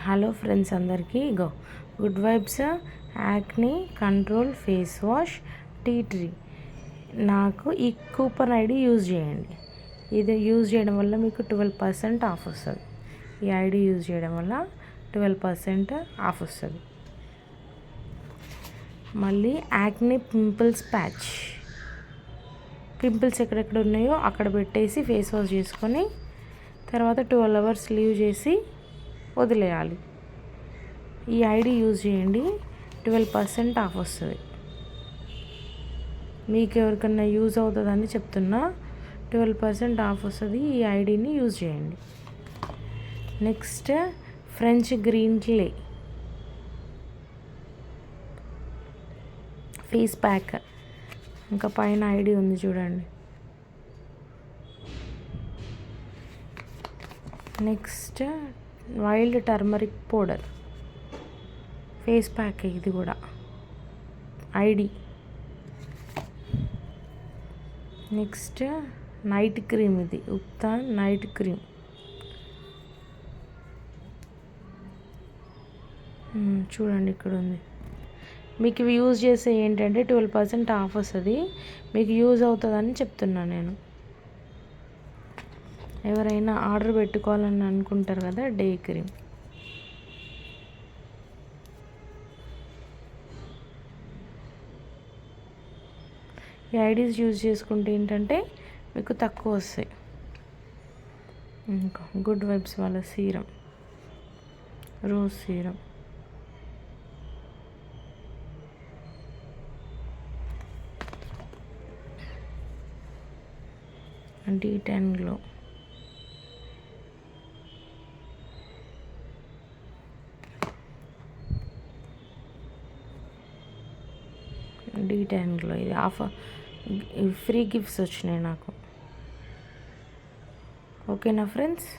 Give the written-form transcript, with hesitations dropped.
Hello friends అందరికీ good vibes acne control face wash tea tree. నాకు ఈ coupon ID use చేయండి. ఇది యూజ్ చేయడం వల్ల మీకు 12% ఆఫ్ వస్తుంది. ఈ ఐడి యూజ్ చేయడం వల్ల 12% ఆఫ్ వస్తుంది. మళ్ళీ యాక్నీ పింపుల్స్ ప్యాచ్. పింపుల్స్ ఎక్కడెక్కడ ఉన్నాయో అక్కడ పెట్టేసి ఫేస్ వాష్ చేసుకొని తర్వాత 12 hours లీవ్ చేసి వదిలేయాలి. ఈ ఐడి యూజ్ చేయండి, 12% ఆఫ్ వస్తుంది. మీకు ఎవరికన్నా యూజ్ అవుతుందని చెప్తున్నా. 12% ఆఫ్ వస్తుంది. ఈ ఐడిని యూజ్ చేయండి. Next French green clay face pack. ఇంకా పైన ఐడి ఉంది చూడండి. Next wild turmeric powder face pack. ఇది కూడా ఐడి. Next night cream. ఇది ఉప్తాన్ నైట్ క్రీమ్. చూడండి ఇక్కడ ఉంది. మీకు ఇవి యూజ్ చేస్తే ఏంటంటే 12% ఆఫ్ వస్తుంది. మీకు యూజ్ అవుతుందని చెప్తున్నాను నేను. ఎవరైనా ఆర్డర్ పెట్టుకోవాలని అనుకుంటారు కదా, డే క్రీమ్. ఈ ఐడీస్ యూజ్ చేసుకుంటే ఏంటంటే మీకు తక్కువ వస్తాయి. ఇంకా గుడ్ వైబ్స్ వాళ్ళ serum, rose serum. D10 glow. D10 glow. ఇది ఆఫర్, ఫ్రీ గిఫ్ట్స్ వచ్చినాయి నాకు. ఓకేనా ఫ్రెండ్స్?